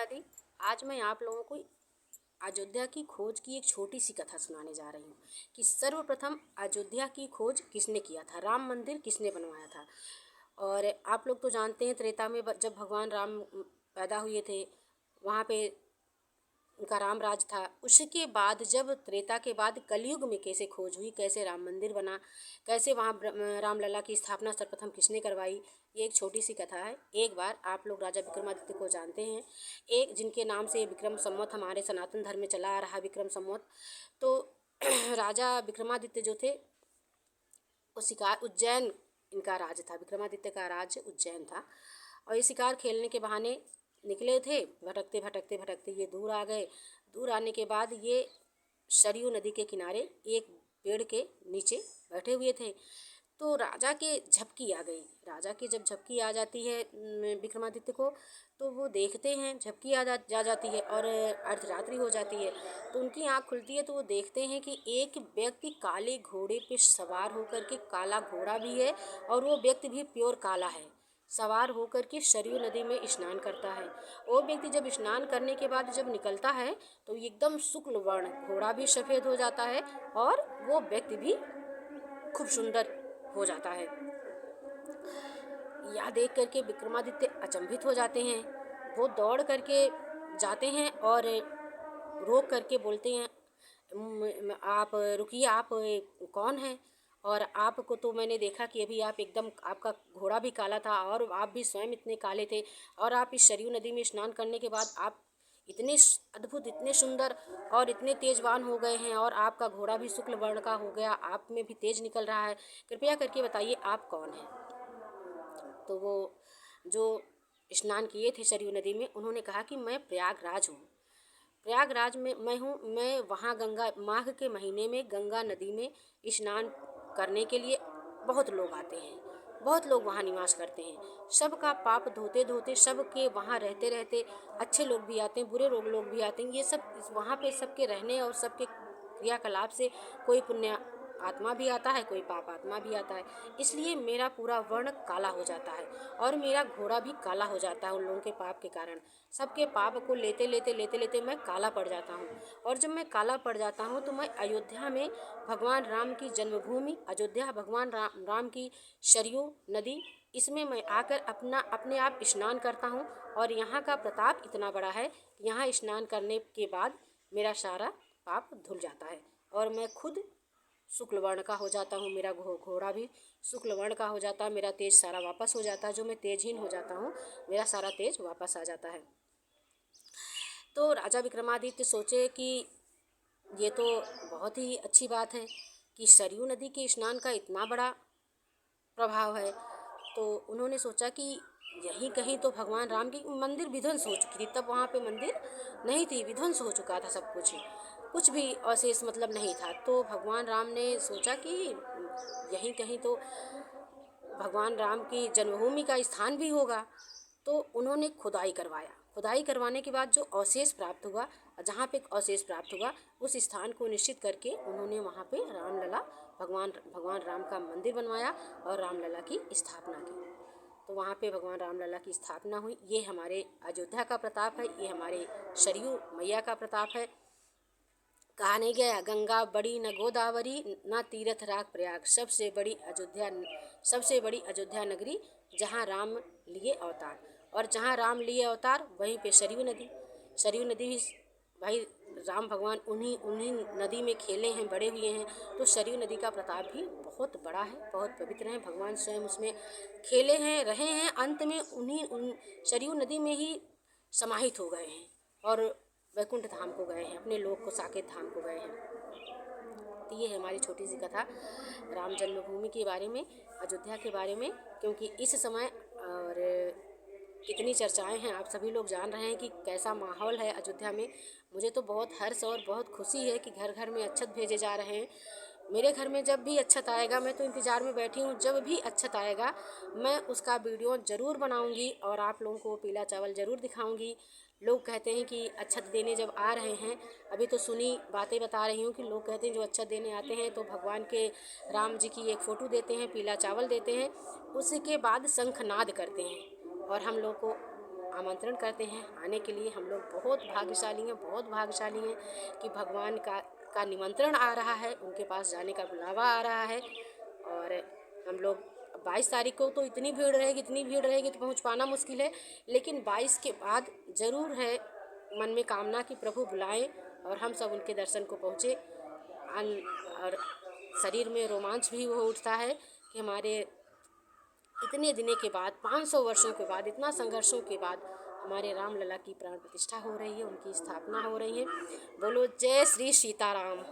माता दी। आज मैं आप लोगों को अयोध्या की खोज की एक छोटी सी कथा सुनाने जा रही हूँ कि सर्वप्रथम अयोध्या की खोज किसने किया था, राम मंदिर किसने बनवाया था। और आप लोग तो जानते हैं त्रेता में जब भगवान राम पैदा हुए थे, वहाँ पे उनका राम राज था। उसके बाद जब त्रेता के बाद कलयुग में कैसे खोज हुई, कैसे राम मंदिर बना, कैसे वहाँ रामलला की स्थापना सर्वप्रथम किसने करवाई, ये एक छोटी सी कथा है। एक बार आप लोग राजा विक्रमादित्य को जानते हैं, एक जिनके नाम से विक्रम संवत हमारे सनातन धर्म में चला आ रहा विक्रम संवत। तो राजा विक्रमादित्य जो थे वो शिकार, उज्जैन इनका राज था, विक्रमादित्य का राज उज्जैन था। और ये शिकार खेलने के बहाने निकले थे, भटकते भटकते भटकते ये दूर आ गए। दूर आने के बाद ये सरयू नदी के किनारे एक पेड़ के नीचे बैठे हुए थे। तो राजा के झपकी आ गई। राजा की जब झपकी आ जाती है विक्रमादित्य को, तो वो देखते हैं झपकी जा जाती है और अर्धरात्रि हो जाती है। तो उनकी आँख खुलती है तो वो देखते हैं कि एक व्यक्ति काले घोड़े पे सवार होकर के, काला घोड़ा भी है और वो व्यक्ति भी प्योर काला है, सवार होकर के सरयू नदी में स्नान करता है। वो व्यक्ति जब स्नान करने के बाद जब निकलता है तो एकदम शुक्ल वर्ण, घोड़ा भी सफ़ेद हो जाता है और वो व्यक्ति भी खूब सुंदर हो जाता है। यह देख करके विक्रमादित्य अचंभित हो जाते हैं। वो दौड़ करके जाते हैं और रोक करके बोलते हैं, आप रुकिए, आप कौन हैं? और आपको तो मैंने देखा कि अभी आप एकदम, आपका घोड़ा भी काला था और आप भी स्वयं इतने काले थे, और आप इस सरयू नदी में स्नान करने के बाद आप इतने अद्भुत, इतने सुंदर और इतने तेजवान हो गए हैं, और आपका घोड़ा भी शुक्ल वर्ण का हो गया, आप में भी तेज निकल रहा है। कृपया करके बताइए आप कौन हैं? तो वो जो स्नान किए थे सरयू नदी में, उन्होंने कहा कि मैं प्रयागराज हूँ, प्रयागराज में मैं हूँ। मैं वहाँ गंगा, माघ के महीने में गंगा नदी में स्नान करने के लिए बहुत लोग आते हैं, बहुत लोग वहाँ निवास करते हैं। सबका पाप धोते धोते, सबके वहाँ रहते रहते, अच्छे लोग भी आते हैं, बुरे लोग भी आते हैं। ये सब वहाँ पे सबके रहने और सबके क्रियाकलाप से कोई पुण्य आत्मा भी आता है, कोई पाप आत्मा भी आता है। इसलिए मेरा पूरा वर्ण काला हो जाता है और मेरा घोड़ा भी काला हो जाता है उन लोगों के पाप के कारण। सबके पाप को लेते लेते मैं काला पड़ जाता हूँ। और जब मैं काला पड़ जाता हूँ तो मैं अयोध्या में, भगवान राम की जन्मभूमि अयोध्या, भगवान राम की सरयू नदी, इसमें मैं आकर अपने आप स्नान करता हूँ। और यहाँ का प्रताप इतना बड़ा है कि यहाँ स्नान करने के बाद मेरा सारा पाप धुल जाता है और मैं खुद शुक्ल वर्ण का हो जाता हूँ। मेरा घोड़ा भी शुक्ल वर्ण का हो जाता है, मेरा तेज सारा वापस हो जाता है। जो मैं तेजहीन हो जाता हूँ, मेरा सारा तेज वापस आ जाता है। तो राजा विक्रमादित्य सोचे कि ये तो बहुत ही अच्छी बात है कि सरयू नदी के स्नान का इतना बड़ा प्रभाव है। तो उन्होंने सोचा कि यहीं कहीं तो भगवान राम की मंदिर विध्वंस हो चुकी थी, तब वहाँ पे मंदिर नहीं थी, विध्वंस हो चुका था सब कुछ भी अवशेष मतलब नहीं था। तो भगवान राम ने सोचा कि यहीं कहीं तो भगवान राम की जन्मभूमि का स्थान भी होगा। तो उन्होंने खुदाई करवाया। खुदाई करवाने के बाद जो अवशेष प्राप्त हुआ, जहाँ पे अवशेष प्राप्त हुआ, उस स्थान को निश्चित करके उन्होंने वहाँ पे रामलला, भगवान राम का मंदिर बनवाया और रामलला की स्थापना की। तो वहाँ पे भगवान रामलला की स्थापना हुई। ये हमारे अयोध्या का प्रताप है, ये हमारे सरयू मैया का प्रताप है। कहा नहीं गया, गंगा बड़ी न गोदावरी, न तीर्थ राग प्रयाग, सबसे बड़ी अयोध्या नगरी, जहाँ राम लिए अवतार। और जहाँ राम लिए अवतार वहीं पे सरयू नदी भी, भाई राम भगवान उन्हीं नदी में खेले हैं, बड़े हुए हैं। तो सरयू नदी का प्रताप भी बहुत बड़ा है, बहुत पवित्र है। भगवान स्वयं उसमें खेले हैं, रहे हैं, अंत में उन सरयू नदी में ही समाहित हो गए हैं और वैकुंठ धाम को गए हैं, अपने लोक को, साकेत धाम को गए हैं। तो ये है हमारी छोटी सी कथा राम जन्मभूमि के बारे में, अयोध्या के बारे में। क्योंकि इस समय और कितनी चर्चाएं हैं, आप सभी लोग जान रहे हैं कि कैसा माहौल है अयोध्या में। मुझे तो बहुत हर्ष और बहुत खुशी है कि घर घर में अक्षत भेजे जा रहे हैं। मेरे घर में जब भी अक्षत आएगा, मैं तो इंतज़ार में बैठी हूँ, जब भी अक्षत आएगा मैं उसका वीडियो ज़रूर बनाऊँगी और आप लोगों को पीला चावल ज़रूर दिखाऊँगी। लोग कहते हैं कि अक्षत देने जब आ रहे हैं, अभी तो सुनी बातें बता रही हूँ कि लोग कहते हैं जो अक्षत देने आते हैं तो भगवान के, राम जी की एक फ़ोटो देते हैं, पीला चावल देते हैं, उसके बाद शंखनाद करते हैं और हम लोग को आमंत्रण करते हैं आने के लिए। हम लोग बहुत भाग्यशाली हैं, बहुत भाग्यशाली हैं कि भगवान का निमंत्रण आ रहा है, उनके पास जाने का बुलावा आ रहा है। और हम लोग 22 तारीख को तो इतनी भीड़ रहेगी तो पहुंच पाना मुश्किल है, लेकिन 22 के बाद ज़रूर है मन में कामना कि प्रभु बुलाएं और हम सब उनके दर्शन को पहुँचे। और शरीर में रोमांच भी वो उठता है कि हमारे इतने दिनों के बाद, 500 वर्षों के बाद, इतना संघर्षों के बाद हमारे राम लला की प्राण प्रतिष्ठा हो रही है, उनकी स्थापना हो रही है। बोलो जय श्री सीताराम।